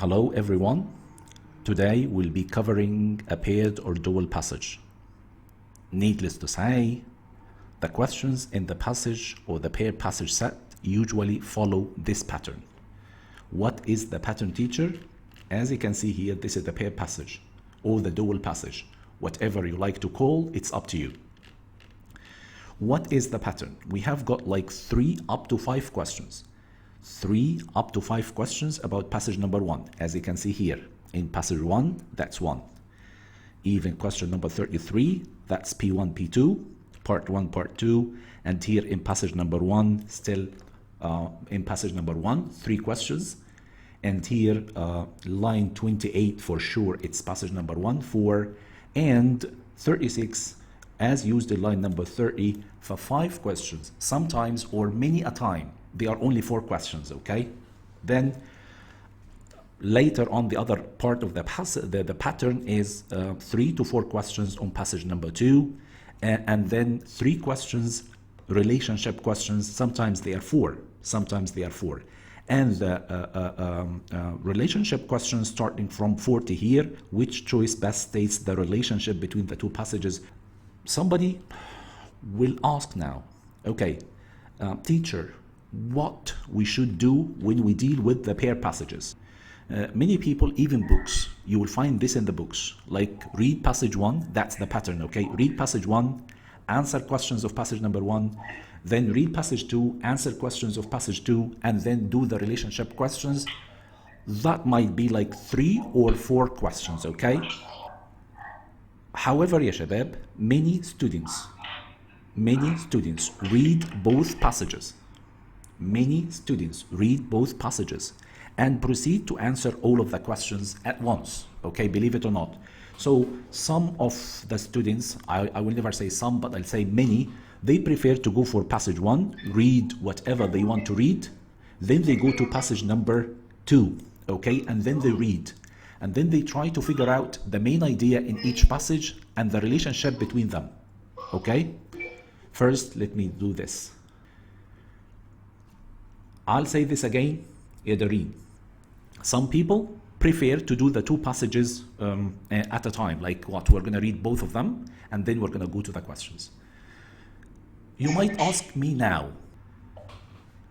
Hello everyone. Today we'll be covering a paired or dual passage. Needless to say, the questions in the passage or the paired passage set usually follow this pattern. What is the pattern, teacher? As you can see here, this is the paired passage or the dual passage. Whatever you like to call, it's up to you. What is the pattern? We have got like 3 up to 5 questions. 3 up to 5 questions about passage number 1, as you can see here. In passage 1, that's 1. Even question number 33, that's P1, P2, part 1, part 2. And here in passage number 1, still in passage number 1, 3 questions. And here, line 28, for sure, it's passage number 1, 4. And 36, as used in line number 30, for 5 questions, sometimes or many a time. They are only 4 questions, okay? Then later on, the other part of the pattern is 3 to 4 questions on passage number 2, and then 3 questions, relationship questions. Sometimes they are 4. Sometimes they are 4. And the relationship questions starting from 40 here, which choice best states the relationship between the 2 passages? Somebody will ask now, okay, teacher, what we should do when we deal with the pair passages. Many people, even books, you will find this in the books, like read passage 1, that's the pattern, okay? Read passage 1, answer questions of passage number 1, then read passage 2, answer questions of passage 2, and then do the relationship questions. That might be like 3 or 4 questions, okay? However, ya shabab, many students read both passages. Many students read both passages and proceed to answer all of the questions at once, okay, believe it or not. So some of the students, I will never say some, but I'll say many, they prefer to go for passage 1, read whatever they want to read, then they go to passage number 2, okay, and then they read. And then they try to figure out the main idea in each passage and the relationship between them, okay? First, let me do this. I'll say this again, Yadareen. Some people prefer to do the 2 passages at a time, like what, we're going to read both of them, and then we're going to go to the questions. You might ask me now,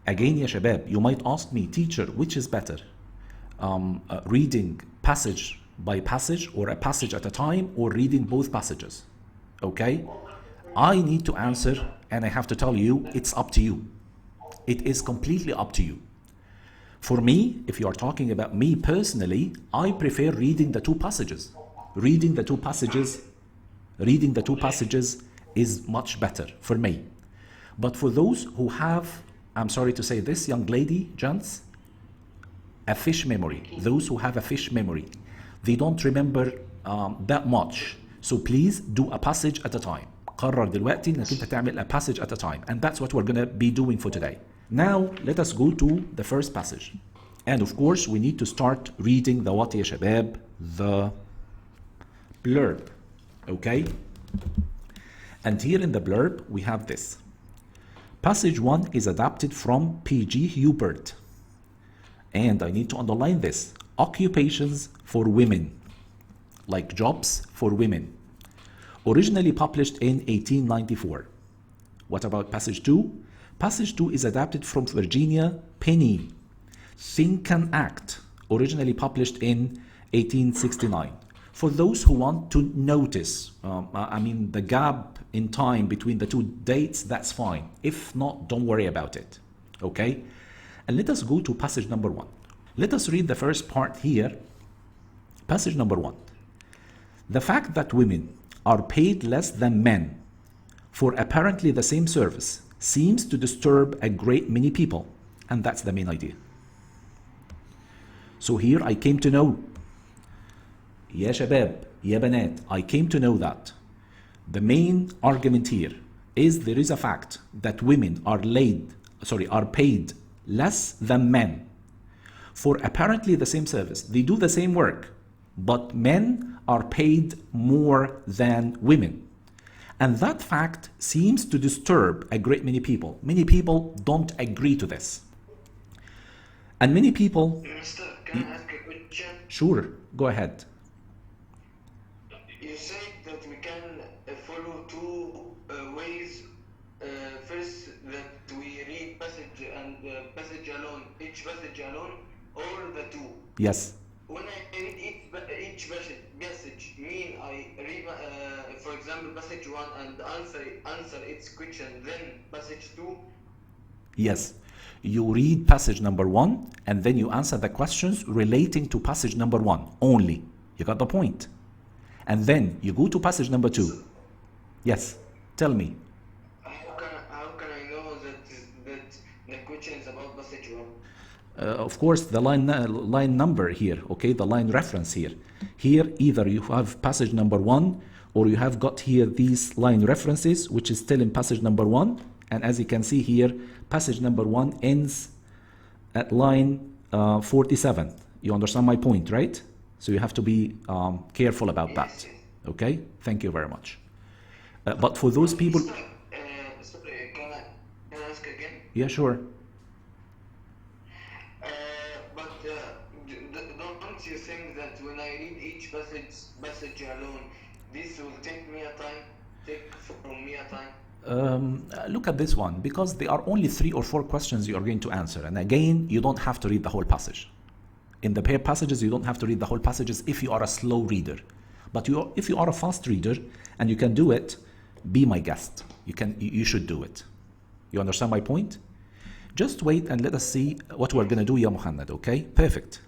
again, ya shabab, you might ask me, teacher, which is better? Reading passage by passage or a passage at a time, or reading both passages, okay? I need to answer, and I have to tell you, it's up to you. It is completely up to you. For me, if you are talking about me personally, I prefer reading the 2 passages. Reading the 2 passages is much better for me. But for those who have, I'm sorry to say this, young lady, gents, a fish memory, those who have a fish memory, they don't remember that much. So please do a passage at a time. قرر دلوقتي انك انت تعمل a passage at a time, and that's what we're going to be doing for today. Now let us go to the first passage, and of course we need to start reading the what ya shabab, the blurb, okay? And here in the blurb we have this. Passage 1 is adapted from P.G. Hubert, and I need to underline this: occupations for women, like jobs for women. Originally published in 1894. What about passage 2? Passage 2 is adapted from Virginia Penny. Think and Act, originally published in 1869. For those who want to notice, the gap in time between the 2 dates, that's fine. If not, don't worry about it, okay? And let us go to passage number 1. Let us read the first part here. Passage number 1. The fact that women are paid less than men for apparently the same service seems to disturb a great many people, and that's the main idea. So here I came to know, ya shabab, ya banat, I came to know that the main argument here is there is a fact that women are paid less than men for apparently the same service. They do the same work, but men are paid more than women. And that fact seems to disturb a great many people. Many people don't agree to this. And many people... Mister, can I ask a question? Sure, go ahead. You said that we can follow two ways. First, that we read passage and passage alone, each passage alone, or the two. Yes. When I read each passage, mean I read, for example, passage 1 and answer its question, then passage 2. Yes. You read passage number 1 and then you answer the questions relating to passage number 1 only. You got the point. And then you go to passage number 2. Yes. Tell me. How can I know that the question is about passage 1? Of course, the line number here, okay, the line reference here. Here, either you have passage number 1 or you have got here these line references, which is still in passage number 1. And as you can see here, passage number 1 ends at line 47. You understand my point, right? So you have to be careful about that. Okay? Thank you very much. But for those people... Sorry, can I ask again? Yeah, sure. Don't you think that when I read each passage alone, this will take from me a time? Look at this one, because there are only 3 or 4 questions you are going to answer. And again, you don't have to read the whole passage. In the paired passages, you don't have to read the whole passages if you are a slow reader. But if you are a fast reader and you can do it, be my guest. You should do it. You understand my point? Just wait and let us see what we're going to do, Ya Muhammad, okay? Perfect.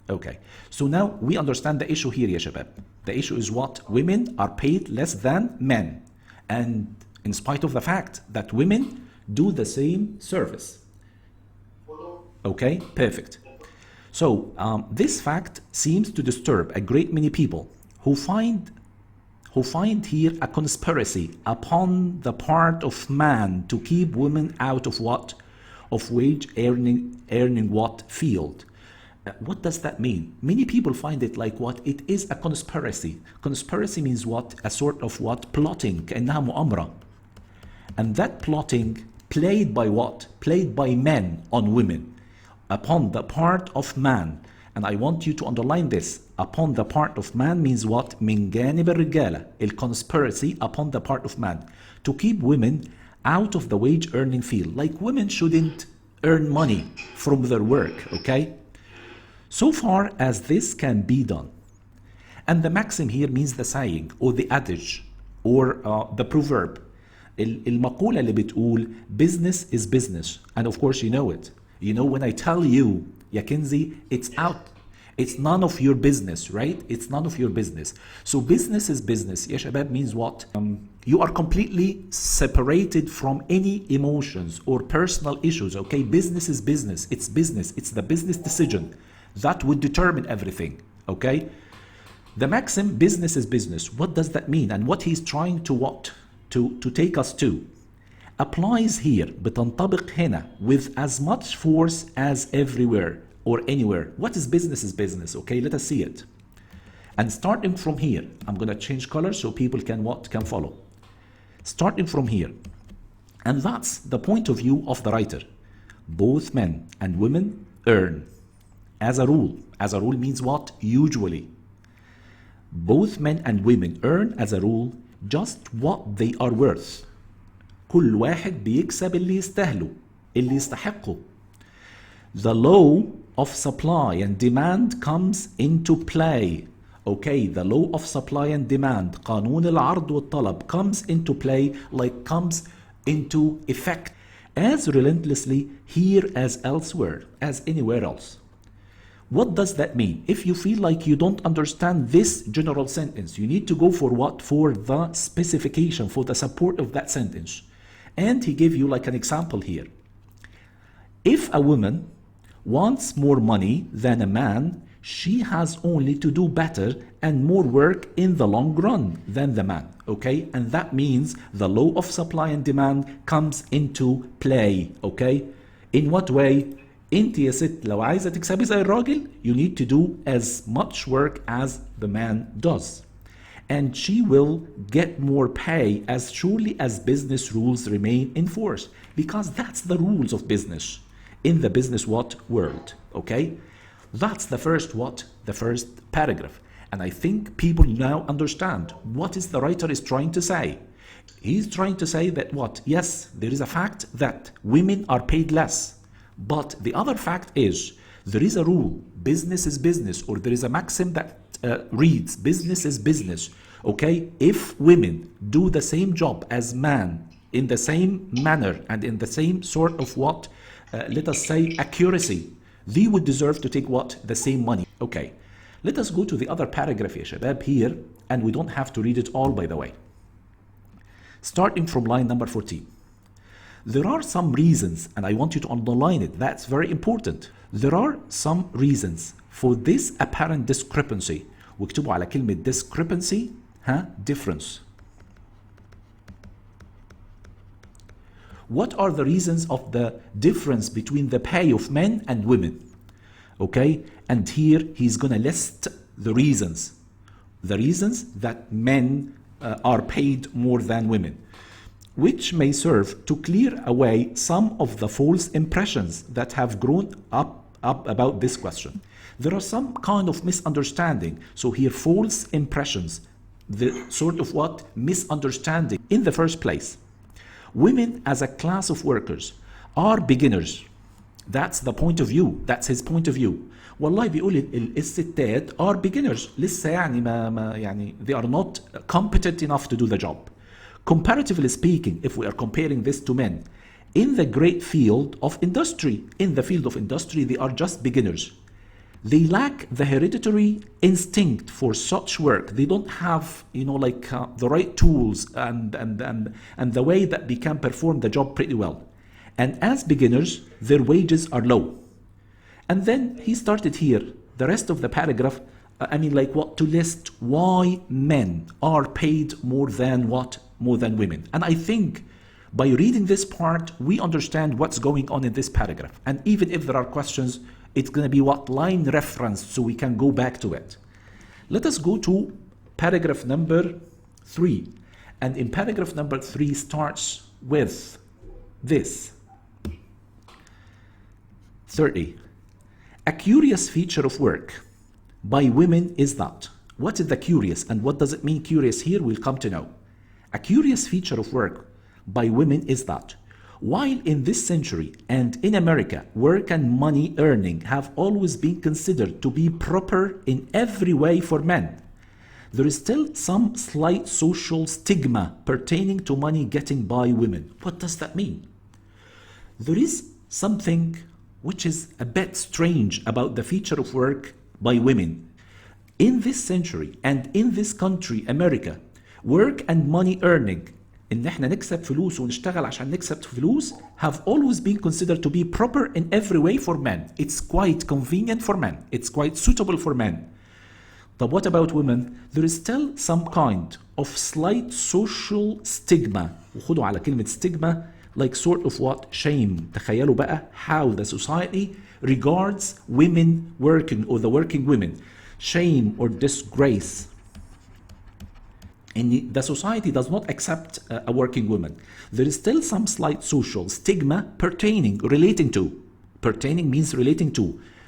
Okay. So now we understand the issue here, Ya Shabab. The issue is what? Women are paid less than men. And in spite of the fact that women do the same service. Okay? Perfect. So this fact seems to disturb a great many people who find here a conspiracy upon the part of man to keep women out of what? Of wage earning what field? What does that mean? Many people find it like what? It is a conspiracy. Conspiracy means what? A sort of what? Plotting. كأنها مؤامرة. And that plotting played by what? Played by men on women. Upon the part of man. And I want you to underline this. Upon the part of man means what? من جانب الرجالة. El conspiracy upon the part of man. To keep women out of the wage earning field. Like women shouldn't earn money from their work, okay? So far as this can be done. And the maxim here means the saying or the adage or the proverb. المقولة اللي بتقول business is business. And of course you know it. You know when I tell you, Ya Kinzi, it's out. It's none of your business, right? It's none of your business. So business is business. Ya Shabab means what? You are completely separated from any emotions or personal issues, okay? Business is business. It's business. It's the business decision that would determine everything, okay? The maxim, business is business. What does that mean? And what he's trying to what? To take us to. Applies here, بتنطبق هنا with as much force as everywhere or anywhere. What is business, okay? Let us see it. And starting from here, I'm going to change color so people can follow. Starting from here. And that's the point of view of the writer. Both men and women earn. As a rule. As a rule means what? Usually. Both men and women earn as a rule just what they are worth. كل واحد بيكسب اللي يستاهله اللي يستحقه. The law of supply and demand comes into play. Okay, the law of supply and demand, قانون العرض والطلب, comes into play, like comes into effect as relentlessly here as elsewhere, as anywhere else. What does that mean? If you feel like you don't understand this general sentence, you need to go for what? For the specification, for the support of that sentence. And he gave you like an example here. If a woman wants more money than a man, she has only to do better and more work in the long run than the man, okay? And that means the law of supply and demand comes into play, okay? In what way? انت يا ست لو عايزة تكسبي زي الراجل, you need to do as much work as the man does. And she will get more pay as surely as business rules remain in force. Because that's the rules of business. In the business what? World. Okay? That's the first what? The first paragraph. And I think people now understand what is the writer is trying to say. He's trying to say that what? Yes, there is a fact that women are paid less. But the other fact is there is a rule, business is business, or there is a maxim that reads business is business. Okay, if women do the same job as men in the same manner and in the same sort of what, let us say, accuracy, they would deserve to take what? The same money. Okay, let us go to the other paragraph يا شباب here, and we don't have to read it all, by the way. Starting from line number 14. There are some reasons, and I want you to underline it, that's very important. There are some reasons for this apparent discrepancy. واكتبوا على كلمة discrepancy, difference. What are the reasons of the difference between the pay of men and women? Okay, and here he's gonna list the reasons. The reasons that men are paid more than women, which may serve to clear away some of the false impressions that have grown up about this question. There are some kind of misunderstanding. So here, false impressions, the sort of what? Misunderstanding. In the first place, women as a class of workers are beginners. That's the point of view. That's his point of view. والله بيقول الستات are beginners. لسه يعني يعني they are not competent enough to do the job. Comparatively speaking, if we are comparing this to men, in the great field of industry, they are just beginners. They lack the hereditary instinct for such work. They don't have, the right tools and the way that they can perform the job pretty well. And as beginners, their wages are low. And then he started here, the rest of the paragraph, to list why men are paid more than women. And I think by reading this part, we understand what's going on in this paragraph. And even if there are questions, it's going to be line reference, so we can go back to it. Let us go to paragraph number 3. And in paragraph number 3 starts with this. 30. A curious feature of work by women is that. What is the curious, and what does it mean curious here? We'll come to know. A curious feature of work by women is that while in this century and in America, work and money earning have always been considered to be proper in every way for men, there is still some slight social stigma pertaining to money getting by women. What does that mean? There is something which is a bit strange about the feature of work by women. In this century and in this country, America, work and money earning, إن إحنا نكسب فلوس ونشتغل عشان نكسب فلوس, have always been considered to be proper in every way for men. It's quite convenient for men. It's quite suitable for men. But what about women? There is still some kind of slight social stigma. وخدوا على كلمة stigma, like sort of what? Shame. تخيلوا بقى how the society regards women working, or the working women. Shame or disgrace. And the society does not accept a working woman. There is still some slight social stigma relating to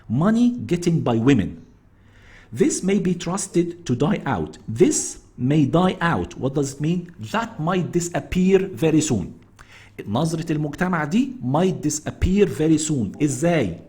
money getting by women. This may be trusted to die out. This may die out. What does it mean? That might disappear very soon. نظرة المجتمع دي might disappear very soon. إزاي?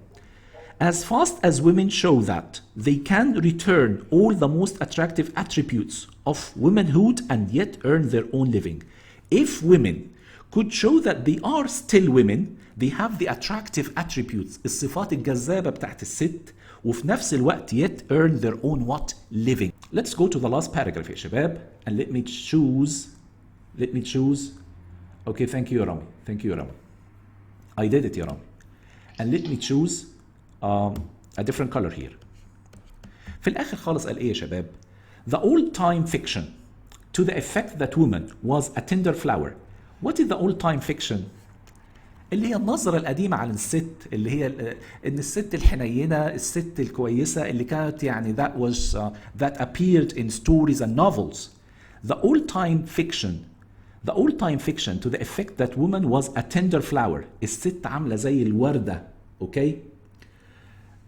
As fast as women show that they can return all the most attractive attributes of womanhood and yet earn their own living. If women could show that they are still women, they have the attractive attributes, الصفات الجذابة بتاعت الست, وفي نفس الوقت yet earn their own what? Living. Let's go to the last paragraph يا شباب, and let me choose. Okay, thank you, Rami. I did it, Rami. And let me choose a different color here. في الآخر خالص قال إيه يا شباب? The old-time fiction to the effect that woman was a tender flower. What is the old-time fiction? اللي هي النظرة القديمة عن الست, اللي هي إن الست الحنينة, الست الكويسة اللي كانت that appeared in stories and novels. The old-time fiction to the effect that woman was a tender flower. الست عاملة زي الوردة. Okay?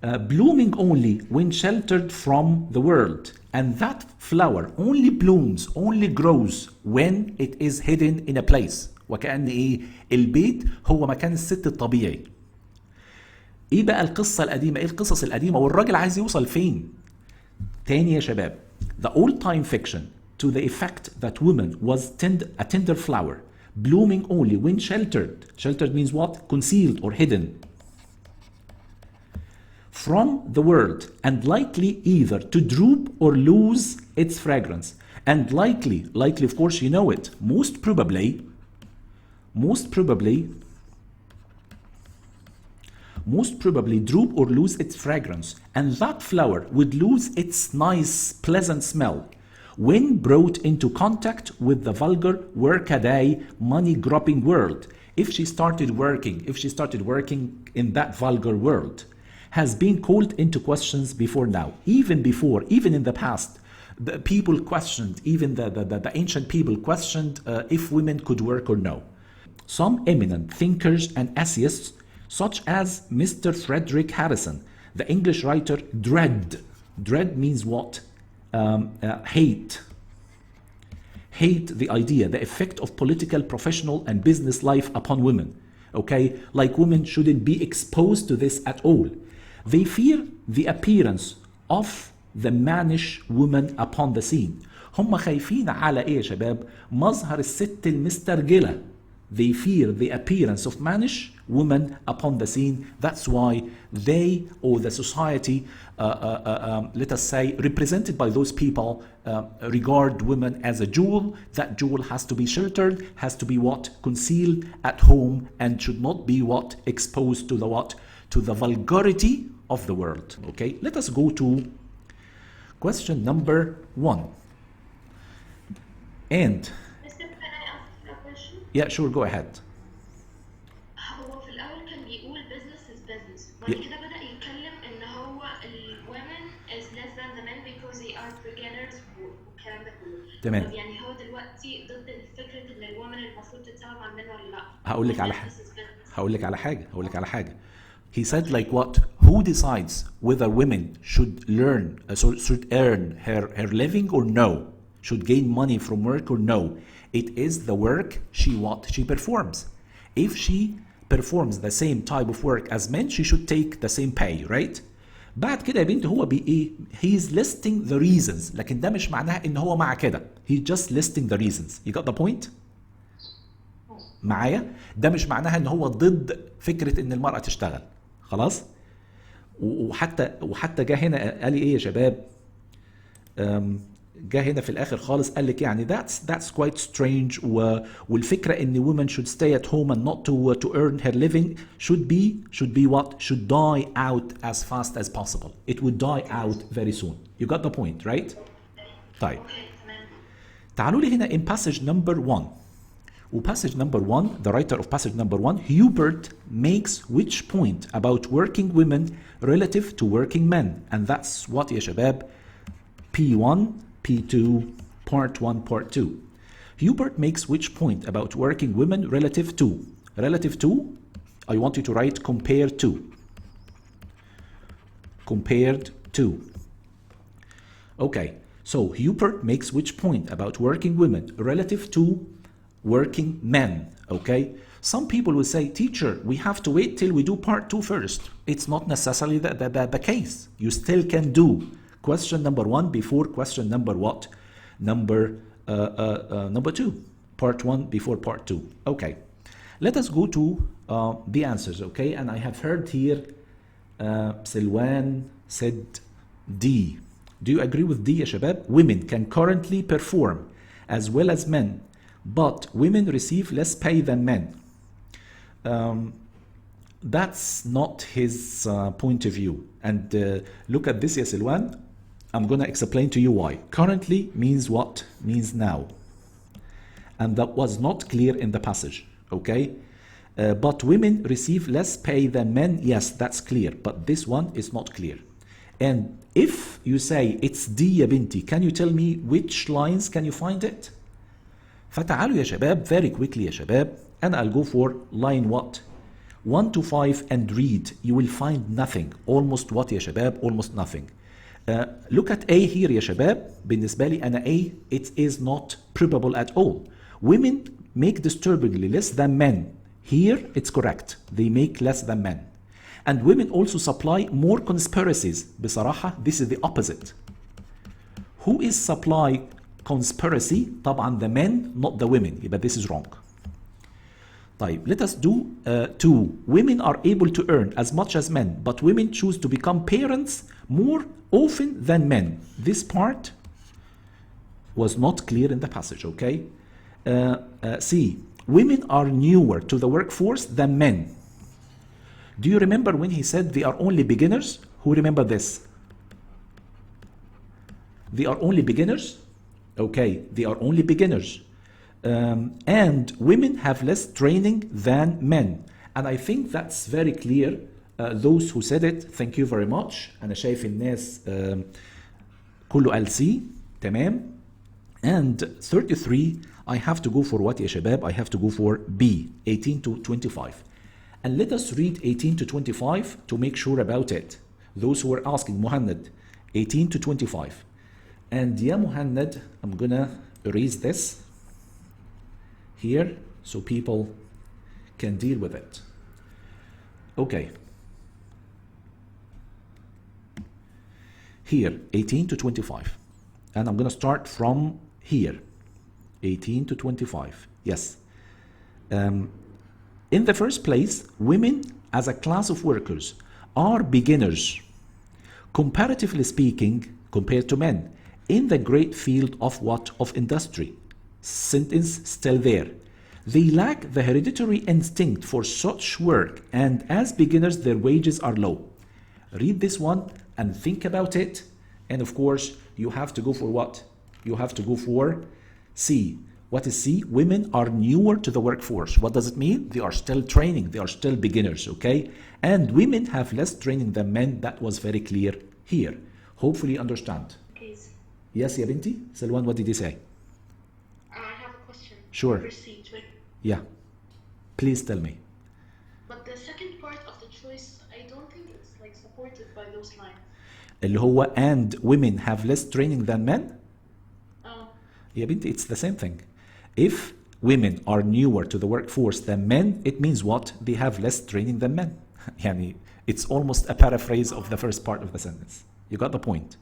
blooming only when sheltered from the world, and that flower only blooms, only grows when it is hidden in a place. وكأن ايه البيت هو مكان الست الطبيعي. ايه بقى القصة القديمة، ايه القصص القديمة والراجل عايز يوصل فين؟ تاني يا شباب، the old time fiction to the effect that woman was a tender flower blooming only when sheltered. Sheltered means what? Concealed or hidden from the world, and likely either to droop or lose its fragrance. And likely of course you know it, most probably droop or lose its fragrance, and that flower would lose its nice pleasant smell when brought into contact with the vulgar workaday money-grubbing world. If she started working in that vulgar world, has been called into questions before now. Even in the past, the people questioned, even the ancient people questioned if women could work or no. Some eminent thinkers and essayists, such as Mr. Frederick Harrison, the English writer, dread means what? Hate the idea, the effect of political, professional, and business life upon women. Okay, like women shouldn't be exposed to this at all. They fear the appearance of the mannish woman upon the scene. هم خايفين على ايه يا شباب؟ مظهر الست المسترجلة. They fear the appearance of mannish women upon the scene. That's why they, or the society, let us say, represented by those people, regard women as a jewel. That jewel has to be sheltered, has to be what? Concealed at home, and should not be what? Exposed to the what? To the vulgarity of the world. Okay, let us go to question number 1. And Can I ask a question? yeah, sure, go ahead. هو في الأول كان بيقول business is business. بعد كده بدأ يتكلم إن هو women is less than the men because they are beginners والكلام ده كله. تمام. طب يعني هو دلوقتي ضد فكرة إن الwomen المفروض تتساوي مع الmen ولا لأ؟ هقول لك على Business حاجة. is business. هقول لك على حاجة. He said like what? Who decides whether women should should earn her living or no? Should gain money from work or no? It is the work she performs. If she performs the same type of work as men, she should take the same pay, right? بعد كده يا بنت هو ايه؟ He is listing the reasons. لكن ده مش معناها ان هو مع كده. He just listing the reasons. You got the point? معايا؟ ده مش معناها ان هو ضد فكرة ان المرأة تشتغل. خلاص؟ وحتى جه هنا قال لي ايه يا شباب؟ جه هنا في الاخر خالص قال لك يعني that's quite strange والفكره ان women should stay at home and not to earn her living should be what? Should die out as fast as possible. It would die out very soon. You got the point, right? طيب. تعالوا لي هنا in passage number 1. وpassage number 1, the writer of passage number 1, Hubert makes which point about working women relative to working men, and that's what يا شباب P1, P2, part 1, part 2. Hubert makes which point about working women relative to, I want you to write compared to. Okay, so Hubert makes which point about working women relative to working men. Okay, some people will say, teacher, we have to wait till we do part 2 first. It's not necessarily the case. You still can do question number 1 before question number what? Number 2. Part 1 before part 2. Okay, let us go to the answers. Okay, and I have heard here Silwan said D. Do you agree with D يا شباب? Women can currently perform as well as men, but women receive less pay than men. That's not his point of view. And look at this, yes, Silwan. I'm going to explain to you why. Currently means what? Means now. And that was not clear in the passage. Okay? But women receive less pay than men. Yes, that's clear. But this one is not clear. And if you say it's D يا بنتي, can you tell me which lines can you find it? فتعالوا يا شباب very quickly يا شباب, and I'll go for line what? 1 to 5 and read. You will find nothing. Almost what يا شباب? Almost nothing. Look at A here يا شباب. بالنسبة لي أنا A, it is not probable at all. Women make disturbingly less than men. Here it's correct. They make less than men. And women also supply more conspiracies. بصراحة this is the opposite. Who is supply conspiracy? طبعا the men, not the women. But this is wrong. طيب, let us do 2. Women are able to earn as much as men, but women choose to become parents more often than men. This part was not clear in the passage, okay? C. Women are newer to the workforce than men. Do you remember when he said they are only beginners? Who remember this? They are only beginners? Okay, they are only beginners. And women have less training than men. And I think that's very clear. Those who said it, thank you very much. أنا شايف الناس كله قال C. تمام. And 33, I have to go for what يا شباب? I have to go for B, 18 to 25. And let us read 18 to 25 to make sure about it. Those who are asking, Muhammad, 18 to 25. And yeah, Muhammad, I'm gonna erase this here so people can deal with it. Okay. Here, 18 to 25. And I'm gonna start from here, 18 to 25. Yes. In the first place, women as a class of workers are beginners, comparatively speaking, compared to men, in the great field of what? Of industry. Sentence still there. They lack the hereditary instinct for such work, and as beginners, their wages are low. Read this one and think about it. And of course, you have to go for what? You have to go for C. What is C? Women are newer to the workforce. What does it mean? They are still training. They are still beginners, okay? And women have less training than men. That was very clear here. Hopefully you understand. Please. Yes, ya binti? Salwan, what did he say? I have a question. Sure. Proceed with. Yeah. Please tell me. But the second part of the choice, I don't think it's like supported by those lines. اللي هو and women have less training than men? Oh. يا بنتي, it's the same thing. If women are newer to the workforce than men, it means what? They have less training than men. يعني, it's almost a paraphrase of the first part of the sentence. You got the point?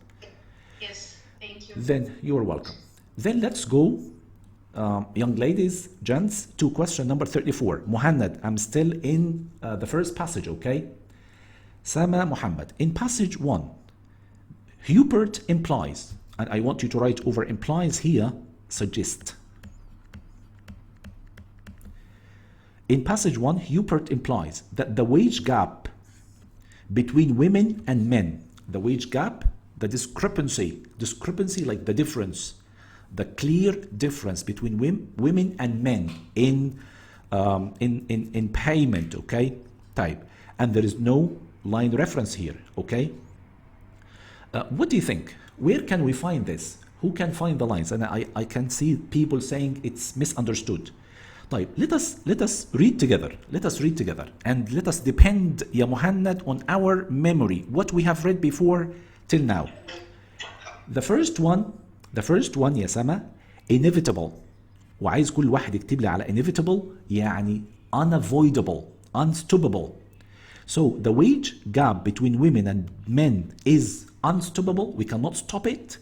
Yes, thank you. Then you're welcome. Then let's go, young ladies, gents, to question number 34. Muhammad, I'm still in the first passage, okay? Sama Muhammad. In passage 1, Hubert implies, and I want you to write over implies here, suggest. In passage 1, Hubert implies that the wage gap between women and men, the wage gap, the discrepancy like the difference, the clear difference between women and men in payment, okay, type, and there is no line reference here, okay. What do you think? Where can we find this? Who can find the lines? And I can see people saying it's misunderstood. طيب, let us read together. Let us read together. And let us depend, Ya Muhammad, on our memory. What we have read before till now. The first one, Ya Sama, inevitable. وعايز كل واحد يكتب لي على inevitable يعني unavoidable, unstoppable. So the wage gap between women and men is unstoppable. We cannot stop it.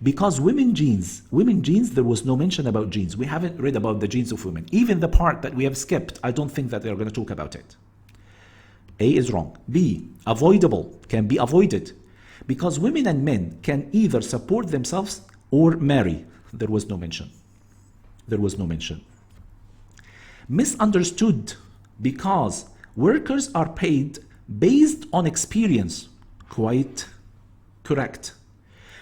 Because women genes, there was no mention about genes. We haven't read about the genes of women. Even the part that we have skipped, I don't think that they're going to talk about it. A is wrong. B, avoidable, can be avoided. Because women and men can either support themselves or marry. There was no mention. Misunderstood, because workers are paid based on experience. Quite correct.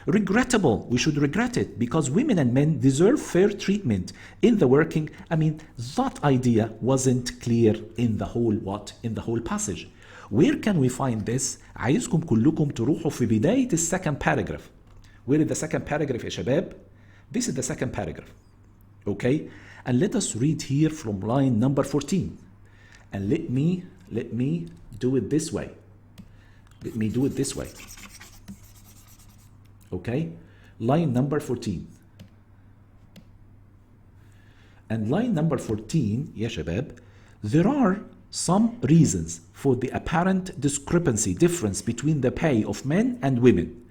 Regrettable, we should regret it, because women and men deserve fair treatment in the working. I mean, that idea wasn't clear in the whole passage. Where can we find this? عايزكم كلكم تروحوا في بداية second paragraph. Where is the second paragraph يا شباب? This is the second paragraph. Okay? And let us read here from line number 14. And let me let me do it this way. Let me do it this way. Okay, line number 14. And line number 14 يا شباب, there are some reasons for the apparent discrepancy difference between the pay of men and women,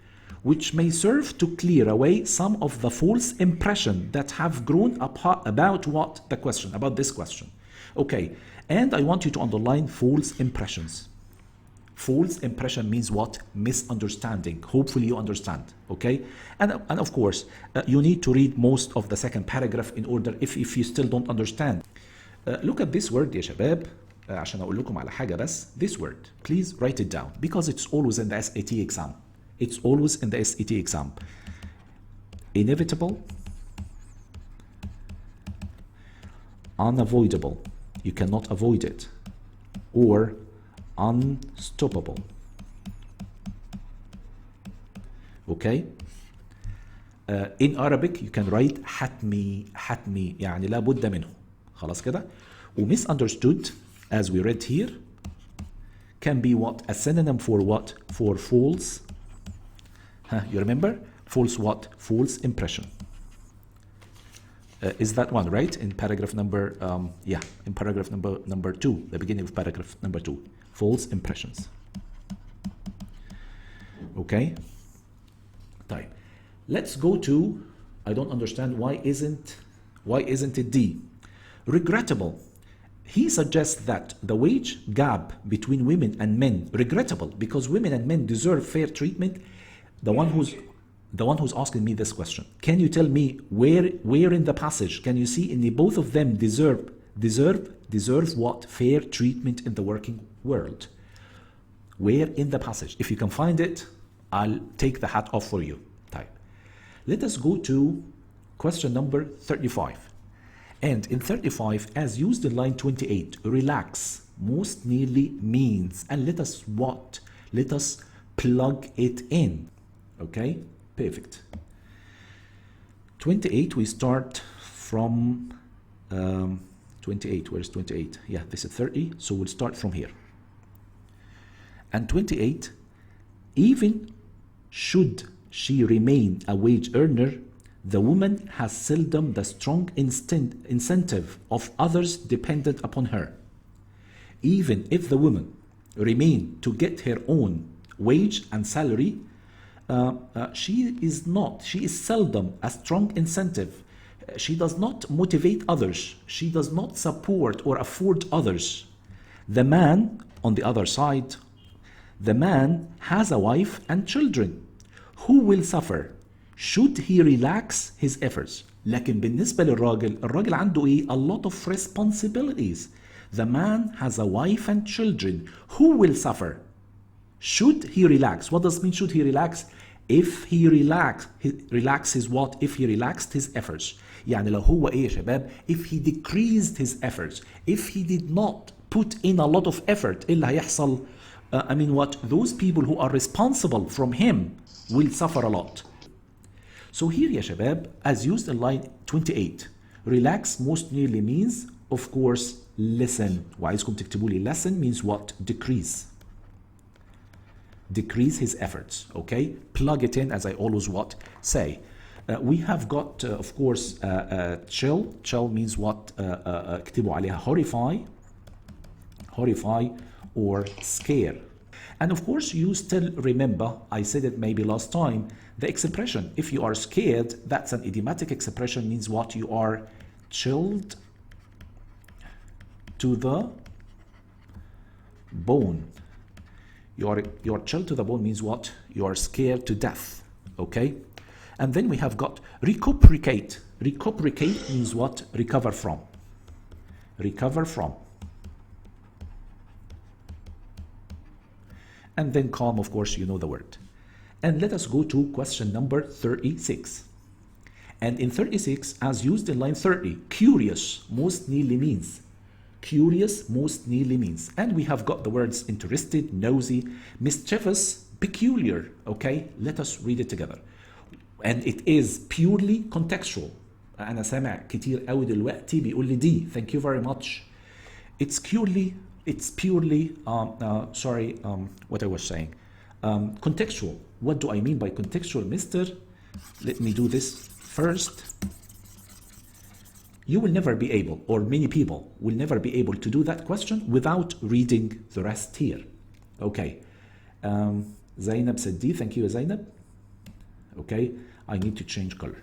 which may serve to clear away some of the false impression that have grown about what the question, about this question. Okay, and I want you to underline false impressions. False impression means what? Misunderstanding. Hopefully you understand. Okay, and of course you need to read most of the second paragraph in order if you still don't understand. Look at this word يا شباب, عشان اقول لكم على حاجه بس. This word, please write it down because it's always in the SAT exam. It's always in the SAT exam. Inevitable, unavoidable, you cannot avoid it, or unstoppable. Okay, in Arabic you can write حتمي حتمي, يعني لابد منه. خلاص كده. و misunderstood, as we read here, can be what? A synonym for what? For false. You remember? False what? False impression. Is that one right? In paragraph number, yeah, in paragraph number 2, the beginning of paragraph number 2. False impressions. Okay. طيب. Let's go to, I don't understand why isn't it D? Regrettable. He suggests that the wage gap between women and men, regrettable because women and men deserve fair treatment. The one who's asking me this question, can you tell me where in the passage can you see in both of them deserve what? Fair treatment in the working world. Where in the passage? If you can find it, I'll take the hat off for you. Type. Let us go to question number 35. And in 35, as used in line 28, relax most nearly means, and let us what? Let us plug it in. Okay, perfect. 28, we start from 28. Where's 28? Yeah, this is 30, so we'll start from here. And 28, even should she remain a wage earner, the woman has seldom the strong incentive of others dependent upon her. Even if the woman remain to get her own wage and salary, she is seldom a strong incentive. She does not motivate others. She does not support or afford others. The man, on the other side, the man has a wife and children. Who will suffer? Should he relax his efforts? لكن بالنسبة الراجل عنده إيه? A lot of responsibilities. The man has a wife and children. Who will suffer? Should he relax? What does it mean should he relax? If he relaxes what? If he relaxed his efforts. يعني لو هو إيه يا شباب? If he decreased his efforts. If he did not put in a lot of effort, إيه اللي هيحصل? I mean what? Those people who are responsible from him will suffer a lot. So here يا شباب, as used in line 28, relax most nearly means, of course, listen. وعايزكم تكتبوا لي listen means what? Decrease. Decrease his efforts. Okay, plug it in as I always what? Say. We have got, of course, chill. Chill means what? اكتبوا عليها horrify or scare. And of course, you still remember, I said it maybe last time, the expression, if you are scared, that's an idiomatic expression, means what? You are chilled to the bone. You're chilled to the bone means what? You are scared to death. Okay? And then we have got recuperate. Recuperate means what? Recover from. Recover from. And then calm, of course, you know the word. And let us go to question number 36. And in 36, as used in line 30, curious most nearly means. Curious most nearly means. And we have got the words interested, nosy, mischievous, peculiar. Okay, let us read it together. And it is purely contextual. أنا سامع كتير قوي دلوقتي بيقول لي دي. Thank you very much. It's purely it's purely, what I was saying. Contextual. What do I mean by contextual, mister? Let me do this first. You will never be able, or many people will never be able to do that question without reading the rest here. Okay. Zainab said D. Thank you, Zainab. Okay. I need to change color.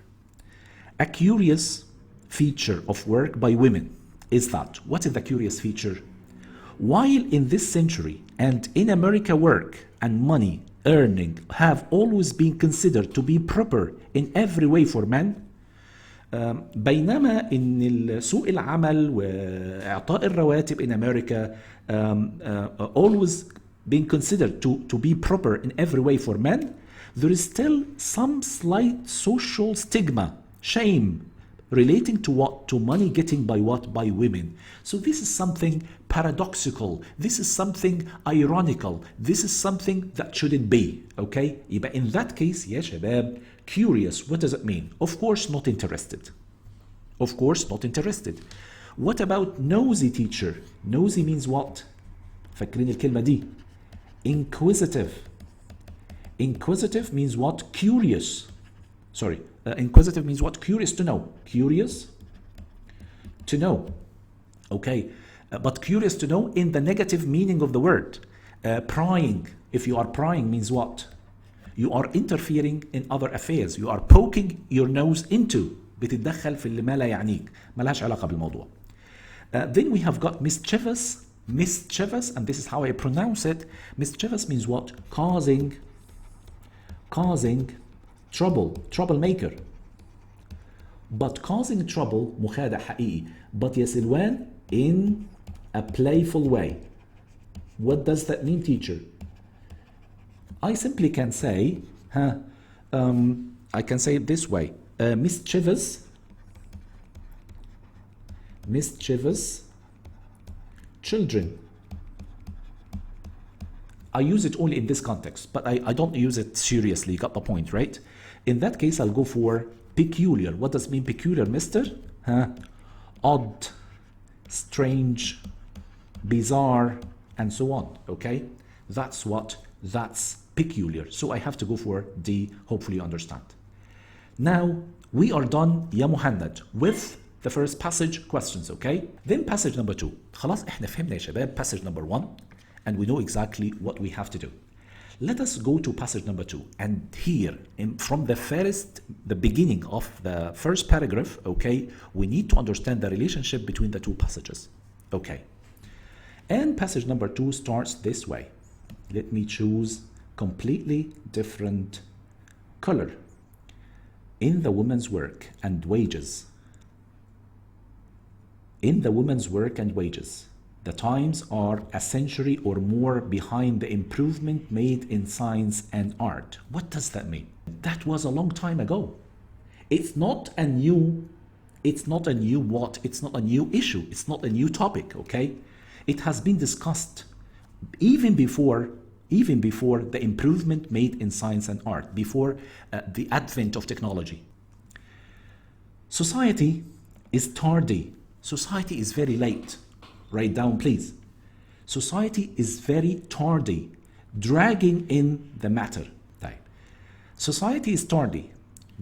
A curious feature of work by women is that, what is the curious feature? While in this century and in America, work and money earning have always been considered to be proper in every way for men, بينما ان سوق العمل واعطاء الرواتب in America always being considered to be proper in every way for men, there is still some slight social stigma, shame, relating to what? To money getting by what? By women. So this is something paradoxical. This is something ironical. This is something that shouldn't be. Okay? يبقى in that case, يا شباب, curious, what does it mean? Of course, not interested. Of course, not interested. What about nosy, teacher? Nosy means what? فاكرين الكلمة دي. Inquisitive. Inquisitive means what? Curious. Sorry. Inquisitive means what? Curious to know. Curious to know. Okay. But curious to know in the negative meaning of the word. Prying. If you are prying means what? You are interfering in other affairs. You are poking your nose into. بتتدخل في اللي ما لا يعنيك. ملهاش علاقة بالموضوع. Then we have got mischievous. Mischievous, and this is how I pronounce it. Mischievous means what? Causing trouble, troublemaker. But causing trouble مخادع حقيقي. But يا سلوان, in a playful way. What does that mean, teacher? I simply can say, I can say it this way. Mischievous children. I use it only in this context, but I don't use it seriously. Got the point, right? In that case, I'll go for peculiar. What does it mean, peculiar, mister? Odd, strange, bizarre, and so on. Okay? That's what? That's peculiar. So I have to go for D. Hopefully you understand. Now, we are done, يا مهند, with the first passage questions, okay? Then passage number 2. خلاص احنا فهمنا يا شباب passage number 1, and we know exactly what we have to do. Let us go to passage number 2. And here, from the beginning of the first paragraph, okay, we need to understand the relationship between the two passages. Okay. And passage number 2 starts this way. Let me choose completely different color. In the women's work and wages. In the women's work and wages, the times are a century or more behind the improvement made in science and art. What does that mean? That was a long time ago. It's not a new what? It's not a new issue. It's not a new topic, okay? It has been discussed even before the improvement made in science and art, before the advent of technology. Society is tardy. Society is very late. Write down, please. Society is very tardy, dragging in the matter. Society is tardy,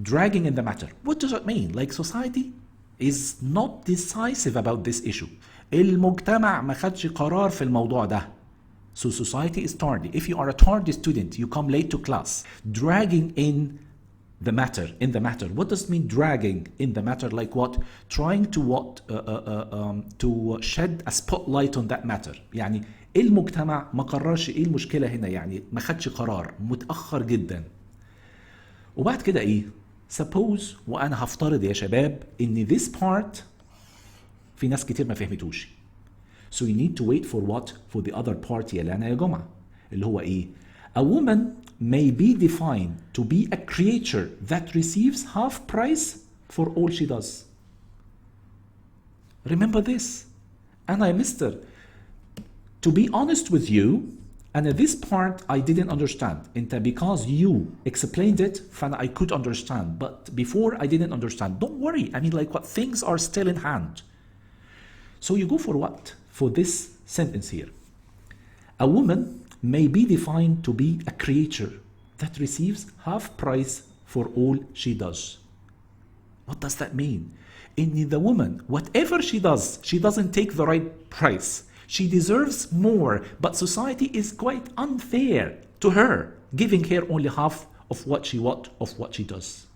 dragging in the matter. What does that mean? Like, society is not decisive about this issue. المجتمع ما خدش قرار في الموضوع ده. So society is tardy. If you are a tardy student, you come late to class, dragging in the matter. What does it mean, dragging in the matter? Like what? Trying to what? To shed a spotlight on that matter. يعني المجتمع ما قررش ايه المشكلة هنا، يعني ما خدش قرار، متأخر جدا. وبعد كده ايه؟ Suppose وانا هفترض يا شباب ان this part في ناس كتير ما فهمتوش. So you need to wait for what? For the other part يا لانا يا جمعة. اللي هو ايه؟ A woman may be defined to be a creature that receives half price for all she does. Remember this. And mister, to be honest with you, and this part I didn't understand. Because you explained it, I could understand. But before I didn't understand. Don't worry. I mean, like what? Things are still in hand. So you go for what? For this sentence here. A woman may be defined to be a creature that receives half price for all she does. What does that mean? In the woman, whatever she does, she doesn't take the right price. She deserves more, but society is quite unfair to her, giving her only half of what she does.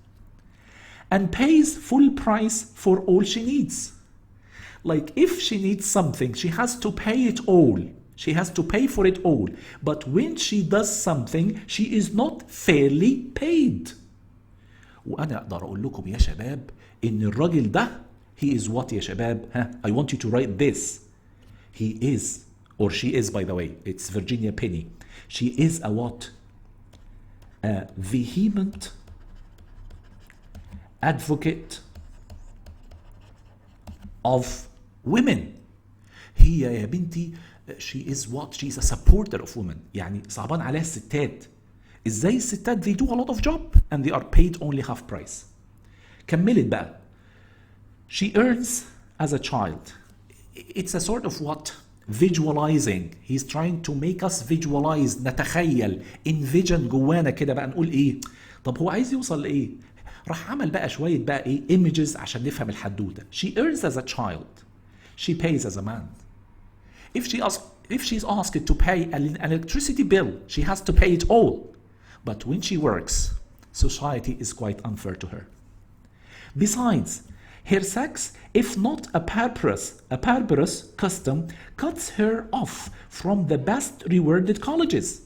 And pays full price for all she needs. Like if she needs something, she has to pay it all. She has to pay for it all. But when she does something, she is not fairly paid. وأنا أقدر أقول لكم يا شباب إن الراجل ده he is what يا شباب؟ I want you to write this. He is, or she is by the way, it's Virginia Penny. She is a what? A vehement advocate of women. هي يا بنتي she is what? She is a supporter of women. يعني صعبان عليها الستات. ازاي الستات they do a lot of job and they are paid only half price. كملت بقى. She earns as a child. It's a sort of what? Visualizing. He's trying to make us visualize, نتخيل, envision جوانا كده بقى نقول ايه؟ طب هو عايز يوصل لايه؟ راح عمل بقى شوية بقى ايه images عشان نفهم الحدوتة. She earns as a child. She pays as a man. If she's asked to pay an electricity bill, she has to pay it all. But when she works, society is quite unfair to her. Besides, her sex, if not a barbarous custom, cuts her off from the best rewarded colleges.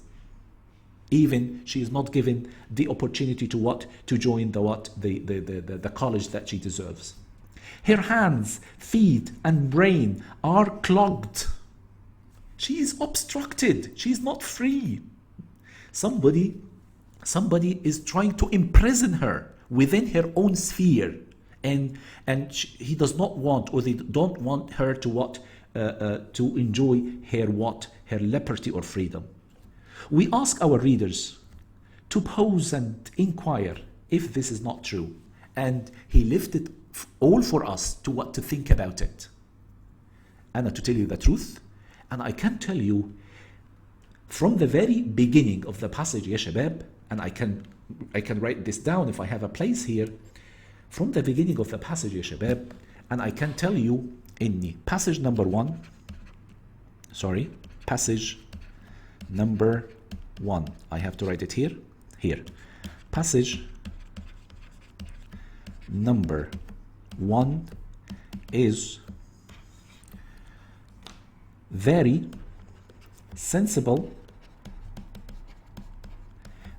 Even she is not given the opportunity to what? To join the college that she deserves. Her hands, feet, and brain are clogged. She is obstructed. She is not free. Somebody is trying to imprison her within her own sphere, and he does not want, or they don't want her to what? To enjoy her what? Her liberty or freedom. We ask our readers to pause and inquire if this is not true, and he left it all for us to what? To think about it. And to tell you the truth, and I can tell you from the very beginning of the passage, يا شباب, and I can write this down if I have a place here. From the beginning of the passage, يا شباب, and I can tell you in passage number 1. Passage number 1. I have to write it here. Here. Passage number 1 is very sensible,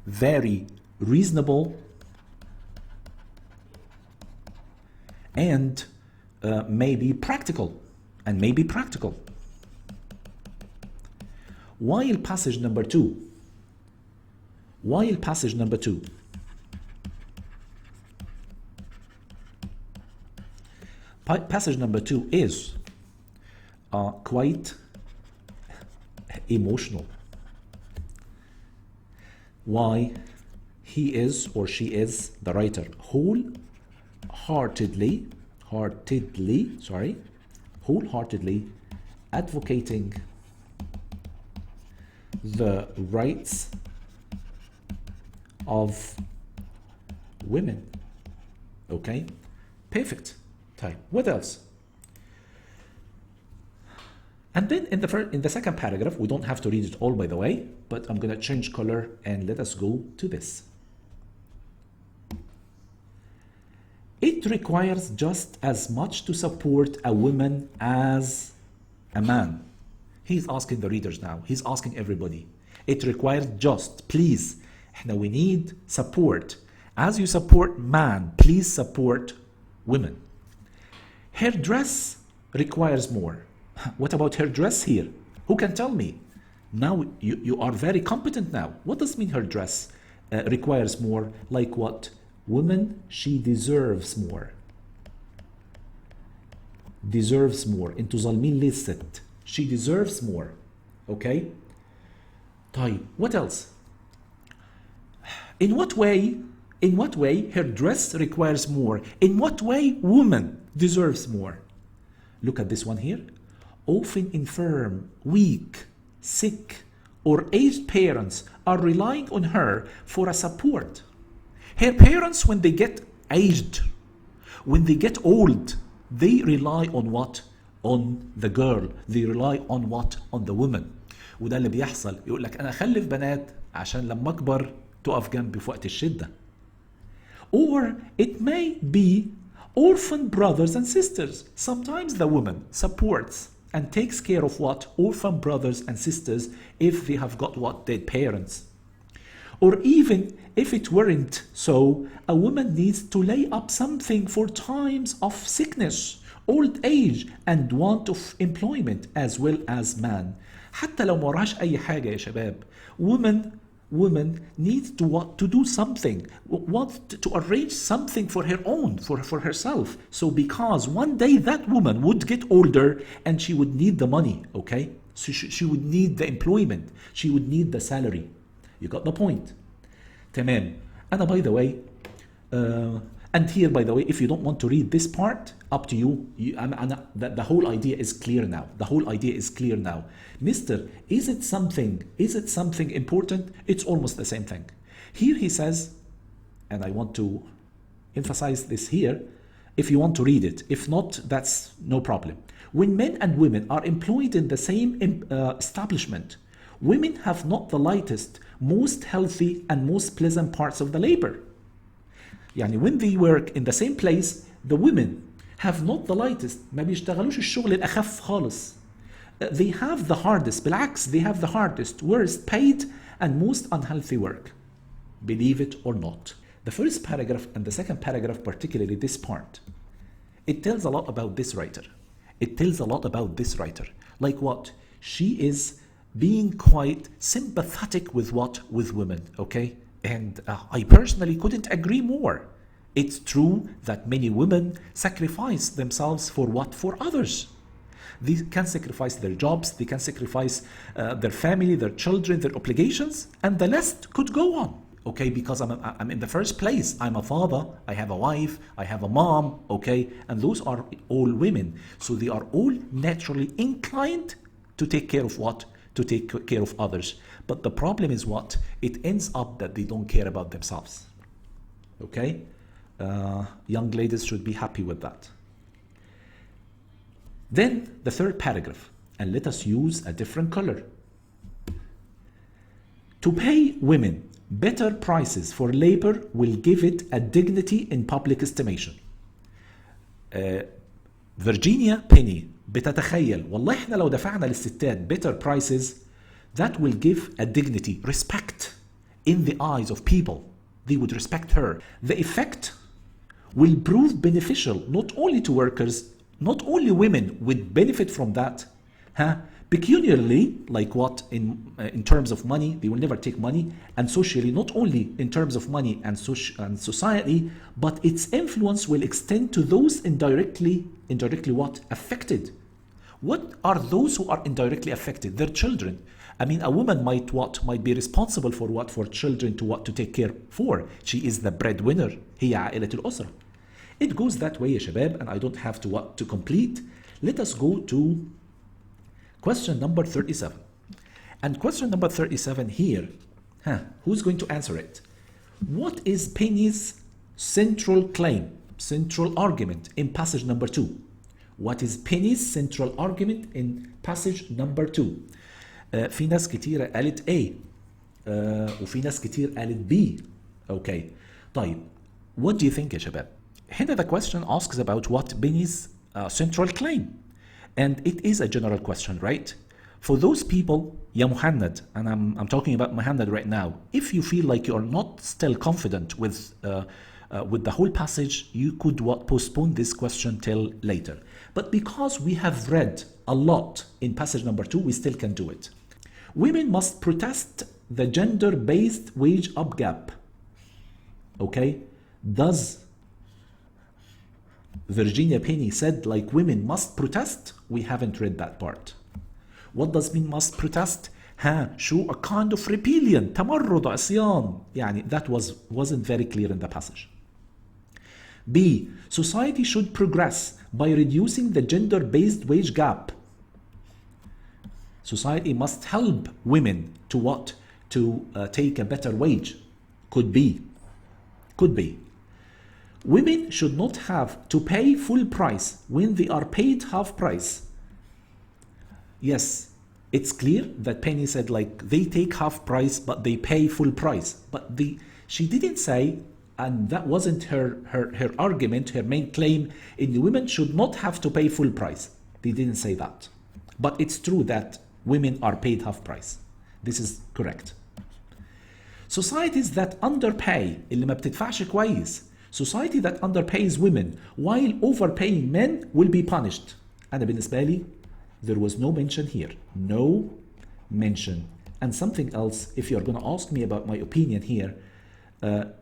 very reasonable, and maybe practical. While passage number 2, passage number 2 is quite emotional. Why? He is, or she is, the writer, wholeheartedly advocating the rights of women. Okay, perfect. Type. What else? And then in the second paragraph, we don't have to read it all, by the way, but I'm going to change color and let us go to this. It requires just as much to support a woman as a man. He's asking the readers now. He's asking everybody. It requires just, please, we need support. As you support man, please support women. Her dress requires more. What about her dress here? Who can tell me? Now you are very competent now. What does mean her dress requires more? Like what? Woman, she deserves more. Deserves more. انتوا ظالمين ليه الست? She deserves more. Okay? طيب, what else? In what way her dress requires more? In what way woman deserves more? Look at this one here. Often infirm, weak, sick, or aged parents are relying on her for a support. Her parents, when they get aged, when they get old, they rely on what? On the girl. They rely on what? On the woman. وده اللي بيحصل. يقول لك أنا أخلف بنات عشان لما أكبر تقف جنبي في وقت الشدة. Or it may be orphan brothers and sisters. Sometimes the woman supports and takes care of what? Orphan brothers and sisters if they have got what? Dead parents. Or even if it weren't so, a woman needs to lay up something for times of sickness, old age, and want of employment as well as man. حتى لو ما وراهاش أي حاجة يا شباب. Woman needs to do something, to arrange something for her own, for herself. So because one day that woman would get older and she would need the money, okay? So she would need the employment, she would need the salary. You got the point. تمام. أنا by the way, and here by the way, if you don't want to read this part, up to you. The whole idea is clear now. The whole idea is clear now. Mister, is it something important? It's almost the same thing. Here he says, and I want to emphasize this here, if you want to read it. If not, that's no problem. When men and women are employed in the same establishment, women have not the lightest, most healthy, and most pleasant parts of the labor. يعني when they work in the same place, the women have not the lightest, ما بيشتغلوش الشغل الأخف خالص. They have the hardest, بالعكس, they have the hardest, worst paid, and most unhealthy work. Believe it or not. The first paragraph and the second paragraph, particularly this part, it tells a lot about this writer. It tells a lot about this writer. Like what? She is being quite sympathetic with what? With women, okay? And I personally couldn't agree more. It's true that many women sacrifice themselves for what? For others. They can sacrifice their jobs, they can sacrifice their family, their children, their obligations, and the list could go on. Okay, because I'm in the first place. I'm a father, I have a wife, I have a mom, okay? And those are all women. So they are all naturally inclined to take care of what? To take care of others. But the problem is what? It ends up that they don't care about themselves. Okay? Young ladies should be happy with that. Then the third paragraph, and let us use a different color. To pay women better prices for labor will give it a dignity in public estimation. Virginia Penny بتتخيل والله احنا لو دفعنا للستات better prices, that will give a dignity, respect in the eyes of people. They would respect her. The effect will prove beneficial not only to workers, not only women would benefit from that, pecuniarily, like what? In terms of money, they will never take money, and socially, not only in terms of money and society, but its influence will extend to those indirectly what? Affected. What are those who are indirectly affected? Their children. I mean, a woman might be responsible for what? For children to take care for. She is the breadwinner. هي عائلة الأسرة. It goes that way يا شباب, and I don't have to complete. Let us go to question number 37. And question number 37 here, who's going to answer it? What is Penny's central claim, central argument in passage number 2? What is Penny's central argument in passage number 2? في ناس كتيرة قالت A وفي ناس كتير قالت B. Okay. طيب, what do you think يا شباب? هنا the question asks about what Penny's central claim. And it is a general question, right? For those people, يا مهند, and I'm talking about Muhammad right now, if you feel like you're not still confident with the whole passage, you could postpone this question till later. But because we have read a lot in passage number 2, we still can do it. Women must protest the gender-based wage up gap. Okay? Does Virginia Penny said like women must protest? We haven't read that part. What does mean must protest? Show a kind of rebellion, تمرد, عصيان. يعني that wasn't very clear in the passage. B. Society should progress by reducing the gender-based wage gap. Society must help women to what? To take a better wage. Could be. Could be. Women should not have to pay full price when they are paid half price. Yes, it's clear that Penny said like they take half price but they pay full price. But she didn't say, and that wasn't her argument, her main claim, in the women should not have to pay full price. They didn't say that. But it's true that women are paid half price. This is correct. Societies that underpay, اللي ما بتدفعش كويس, society that underpays women while overpaying men will be punished. أنا بالنسبة لي, there was no mention here. No mention. And something else, if you're going to ask me about my opinion here,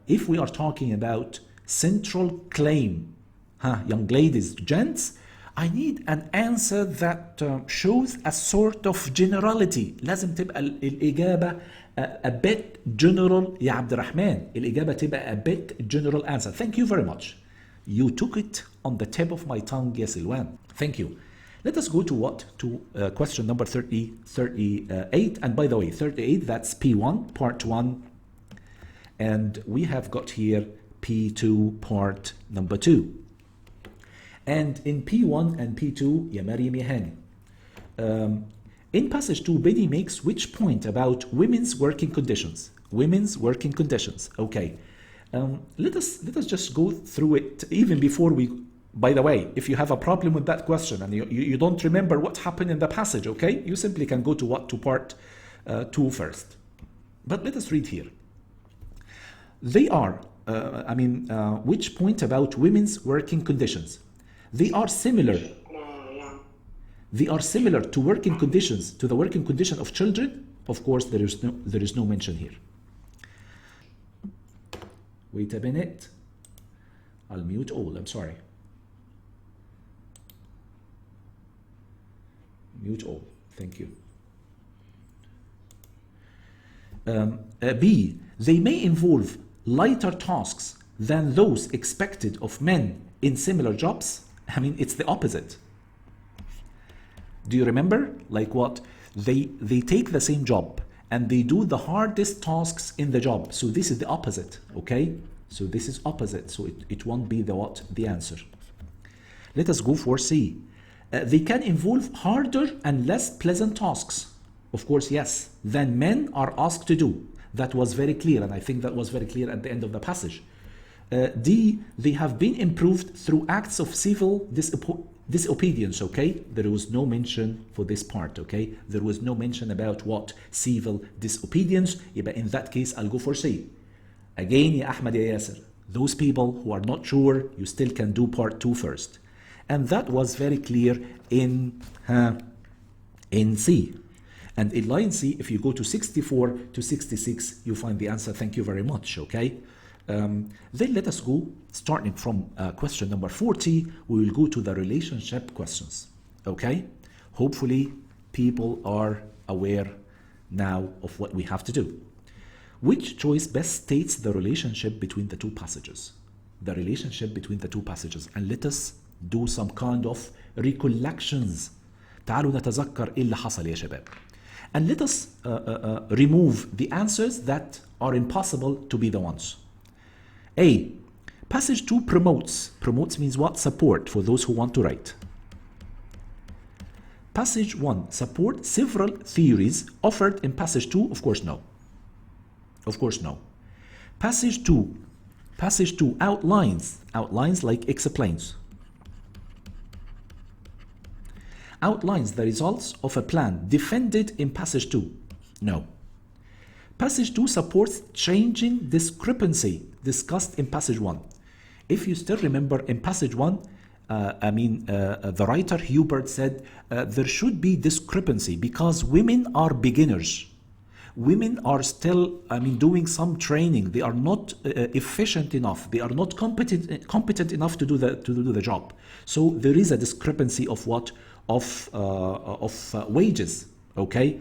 if we are talking about central claim, young ladies, gents, I need an answer that shows a sort of generality. لازم تبقى الإجابة a bit general يا عبد الرحمن. الإجابة تبقى a bit general answer. Thank you very much. You took it on the tip of my tongue, yes, Ilwan. Thank you. Let us go to what? To question number 38. And by the way, 38, that's P1, part 1. And we have got here P2, part number 2. And in P1 and P2, ya Maryam ya Hani. In passage 2, Bedi makes which point about women's working conditions? Women's working conditions. Okay. Let us just go through it even before we. By the way, if you have a problem with that question and you don't remember what happened in the passage, okay, you simply can go to what? To part 2 first. But let us read here. They are, which point about women's working conditions? They are similar. They are similar to working conditions, to the working condition of children. Of course, there is no mention here. Wait a minute. I'll mute all. I'm sorry. Mute all. Thank you. B. They may involve lighter tasks than those expected of men in similar jobs. I mean, it's the opposite. Do you remember? Like what? They take the same job and they do the hardest tasks in the job. So this is the opposite, okay? So this is opposite. So it won't be the answer. Let us go for C. They can involve harder and less pleasant tasks. Of course, yes, than men are asked to do. That was very clear, and I think that was very clear at the end of the passage. D, they have been improved through acts of civil disobedience, okay? There was no mention for this part, okay? There was no mention about what? Civil disobedience. But in that case, I'll go for C. Again, ya Ahmad ya Yasser, those people who are not sure, you still can do part 2 first. And that was very clear in C. And in line C, if you go to 64 to 66, you find the answer. Thank you very much, okay? Then let us go, starting from question number 40, we will go to the relationship questions, okay? Hopefully, people are aware now of what we have to do. Which choice best states the relationship between the two passages? The relationship between the two passages. And let us do some kind of recollections. تعالوا نتذكر إيه اللي حصل يا شباب. And let us remove the answers that are impossible to be the ones. A. Passage 2 promotes. Promotes means what? Support for those who want to write. Passage 1 supports several theories offered in passage 2. Of course, no. Of course, no. Passage 2 outlines. Outlines like explains. Outlines the results of a plan defended in passage 2. No. Passage 2 supports changing discrepancy discussed in passage 1. If you still remember in passage 1, the writer Hubert said there should be discrepancy because women are beginners. Women are still, doing some training. They are not efficient enough. They are not competent enough to do the job. So there is a discrepancy of what? Of wages. Okay.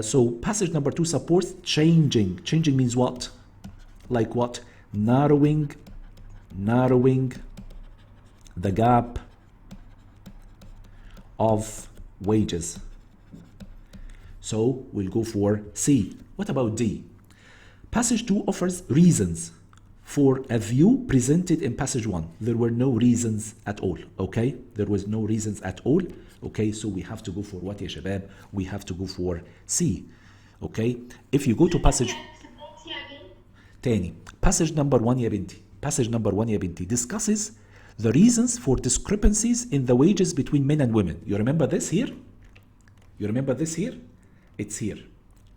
So passage number 2 supports changing. Changing means what? Like what? Narrowing the gap of wages. So we'll go for C. What about D? Passage 2 offers reasons for a view presented in passage 1. There were no reasons at all, okay? There was no reasons at all, okay? So we have to go for what يا شباب? We have to go for C, okay? If you go to passage تاني, passage number 1 يا بنتي, passage number 1 يا بنتي discusses the reasons for discrepancies in the wages between men and women. You remember this here? You remember this here? It's here.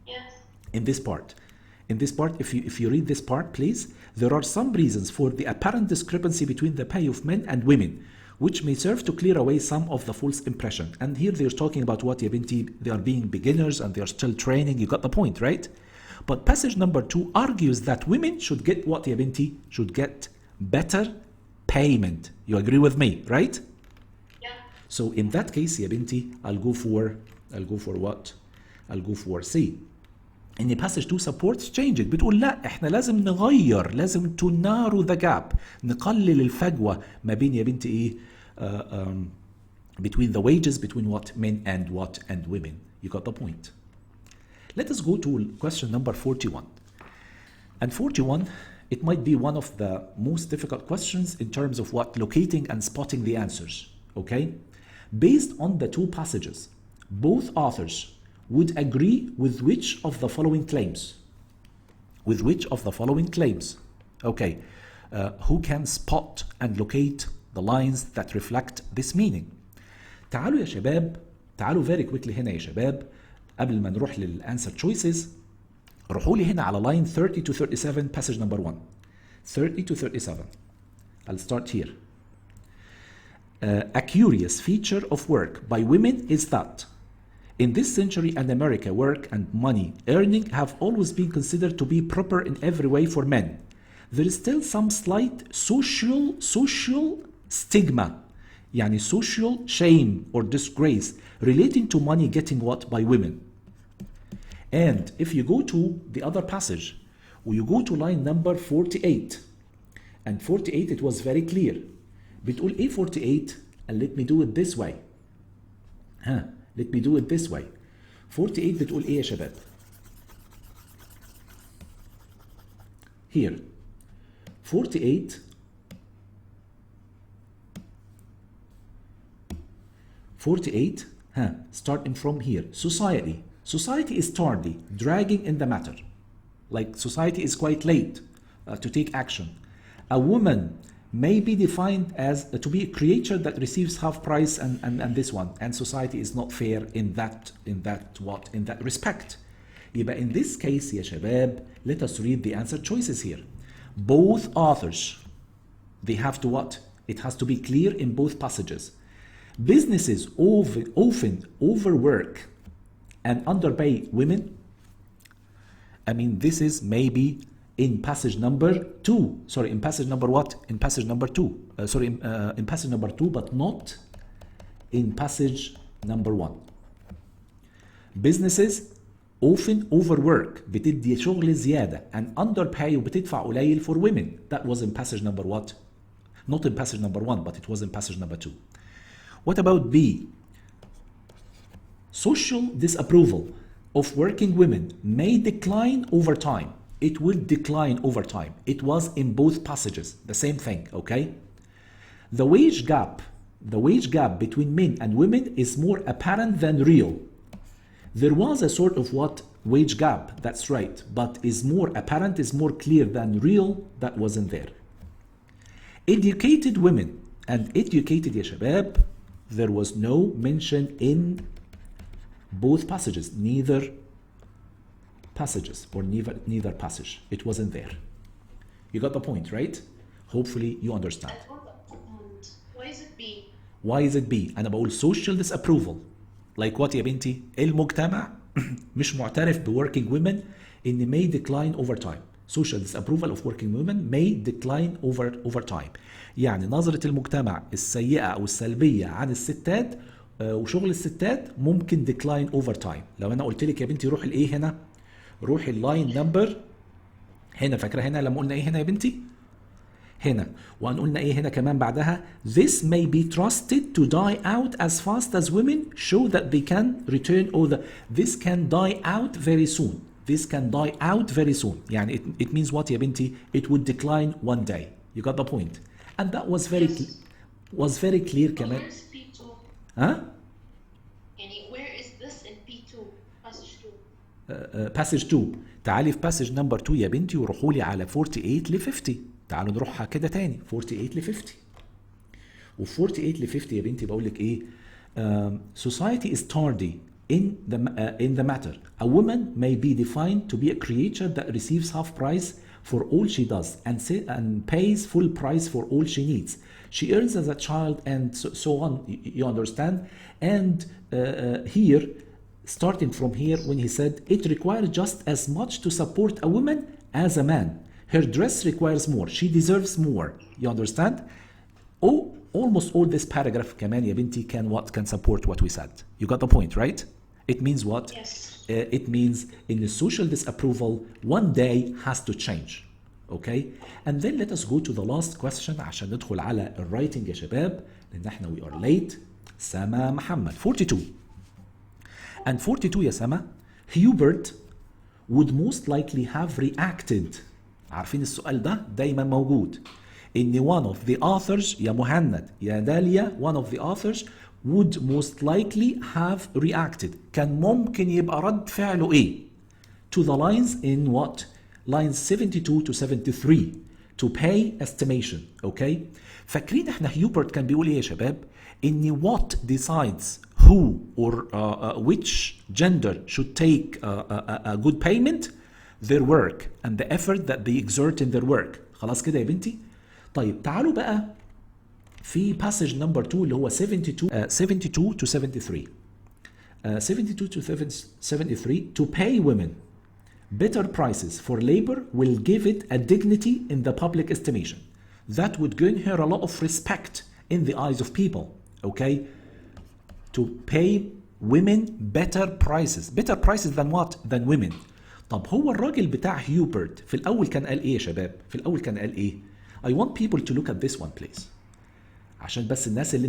Yes. In this part. In this part, if you read this part, please, there are some reasons for the apparent discrepancy between the pay of men and women, which may serve to clear away some of the false impression. And here they're talking about what, ya binti, they are being beginners and they are still training. You got the point, right? But passage number 2 argues that women should get what, ya binti? Should get better payment. You agree with me, right? Yeah. So in that case, ya binti, I'll go for what? I'll go for C. ان passage 2 supports change it. بتقول لا احنا لازم نغير, لازم to narrow the gap, نقلل الفجوة ما بين يا بنتي ايه between the wages between what men and women. You got the point. Let us go to question number 41. And 41, it might be one of the most difficult questions in terms of what locating and spotting the answers, okay? Based on the two passages, both authors would agree with which of the following claims? With which of the following claims? Okay, who can spot and locate the lines that reflect this meaning? تعالوا يا شباب, تعالوا very quickly هنا يا شباب, قبل ما نروح للأنسر choices, روحوا لي هنا على line 30 to 37 passage number 1. 30 to 37. I'll start here. A curious feature of work by women is that in this century and America, work and money earning have always been considered to be proper in every way for men. There is still some slight social stigma, يعني social shame or disgrace relating to money getting what by women. And if you go to the other passage, or you go to line number 48, and 48 it was very clear. بتقول ايه 48? And let me do it this way. Let me do it this way. 48 بتقول ايه يا شباب؟ Here. 48 starting from here. Society is tardy, dragging in the matter. Like society is quite late to take action. A woman may be defined as to be a creature that receives half price and this one, and society is not fair in that respect. يبقى in this case يا شباب, let us read the answer choices here. Both authors, they have to what? It has to be clear in both passages. Businesses often overwork and underpay women. I mean, this is maybe in passage number 2. Sorry, in passage number what? In passage number 2. In passage number 2, but not in passage number 1. Businesses often overwork, بتدي شغل زيادة, and underpay وبتدفع قليل for women. That was in passage number what? Not in passage number 1, but it was in passage number 2. What about B? Social disapproval of working women may decline over time. It will decline over time. It was in both passages, the same thing, okay? The wage gap between men and women is more apparent than real. There was a sort of what? Wage gap, that's right, but is more apparent, is more clear than real, that wasn't there. Educated women and educated ya shabab, there was no mention in both passages, neither passages or neither passage. It wasn't there. You got the point, right? Hopefully you understand. Why is it B? Why is it B? أنا بقول social disapproval. Like what يا بنتي؟ المجتمع مش معترف ب working women إن may decline over time. Social disapproval of working women may decline over time. يعني نظرة المجتمع السيئة أو السلبية عن الستات وشغل الستات ممكن decline over time. لو أنا قلت لك يا بنتي روح الإيه هنا؟ روح اللاين نمبر هنا. فاكرة هنا لما قلنا إيه هنا يا بنتي؟ هنا. وقلنا ايه هنا كمان بعدها؟ This may be trusted to die out as fast as women show that they can return this can die out very soon. This can die out very soon. يعني it means what يا بنتي? It would decline one day. You got the point. And that was very clear كمان. Where is P2? ها؟ يعني where is this in P2? Passage 2. passage 2. تعالي في passage number 2 يا بنتي وروحوا لي على 48 ل 50. تعالوا نروحها كده تاني 48 ل 50. و 48 ل 50 يا بنتي بقول لك ايه؟ society is tardy in the matter. A woman may be defined to be a creature that receives half price for all she does and pays full price for all she needs. She earns as a child and so on. You understand? And here, starting from here, when he said it requires just as much to support a woman as a man. Her dress requires more. She deserves more. You understand? Almost all this paragraph كمان يا بنتي can support what we said. You got the point, right? It means what? Yes. It means in the social disapproval, one day has to change. Okay? And then let us go to the last question عشان ندخل على الرايتنج يا شباب لأن احنا we are late. سما محمد 42. And 42 يا سما, Hubert would most likely have reacted. عارفين السؤال ده دايما موجود. إن one of the authors يا مهند يا داليا one of the authors would most likely have reacted. كان ممكن يبقى رد فعله إيه؟ To the lines in what? Lines 72 to 73 to pay estimation. Okay? فاكرين احنا هيوبرت كان بيقول ايه يا شباب؟ ان what decides who or which gender should take a good payment? Their work and the effort that they exert in their work. خلاص كده يا بنتي؟ طيب تعالوا بقى في passage number 2 اللي هو 72 to 73. 72 to 73 to pay women better prices for labor will give it a dignity in the public estimation. That would gain her a lot of respect in the eyes of people. Okay? To pay women better prices. Better prices than what? Than women. طب هو الراجل بتاع هيوبرت في الأول كان قال إيه يا شباب؟ في الأول كان قال إيه؟ I want people to look at this one please. عشان بس الناس اللي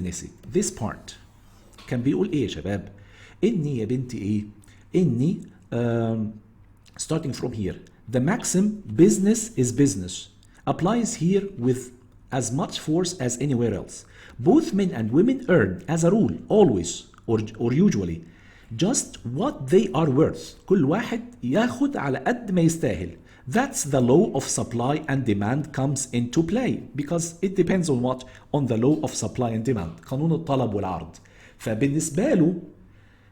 نسيت. This part كان بيقول إيه يا شباب؟ إني يا بنتي إيه؟ إني starting from here, the maxim business is business applies here with as much force as anywhere else. Both men and women earn, as a rule, always or usually, just what they are worth. كل واحد ياخد على قد ما يستاهل. That's the law of supply and demand comes into play because it depends on what? On the law of supply and demand. قانون الطلب والعرض. فبالنسبة له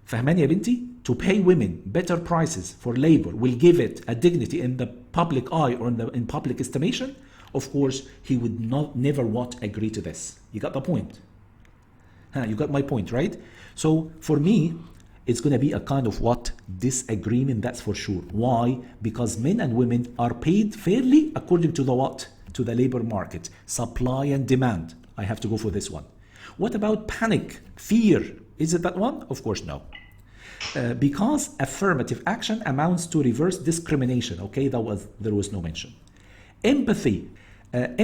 فهمان يا بنتي to pay women better prices for labor will give it a dignity in the public eye or in public estimation. Of course, he would never agree to this. You got the point? You got my point, right? So for me, it's going to be a kind of what? Disagreement, that's for sure. Why? Because men and women are paid fairly according to the what? To the labor market. Supply and demand. I have to go for this one. What about panic? Fear? Is it that one? Of course, no. Because affirmative action amounts to reverse discrimination. Okay, there was no mention. Empathy.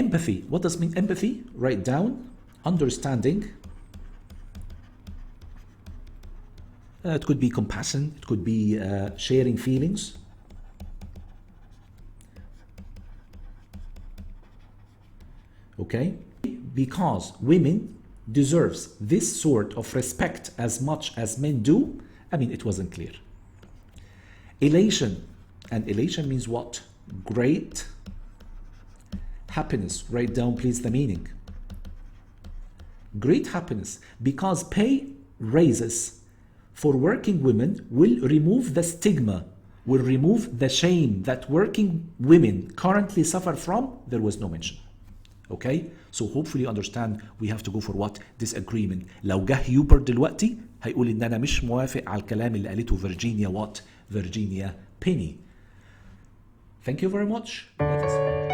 Empathy. What does mean empathy? Write down. Understanding. It could be compassion. It could be sharing feelings. Okay? Because women deserves this sort of respect as much as men do. I mean, it wasn't clear. Elation. And elation means what? Great happiness. Write down, please, the meaning. Great happiness. Because pay raises for working women will remove the stigma, will remove the shame that working women currently suffer from. There was no mention. Okay? So hopefully you understand we have to go for what? Disagreement. لو جه هيوبر دلوقتي هيقول ان انا مش موافق على الكلام اللي قالته فيرجينيا what? Virginia Penny. Thank you very much. Let us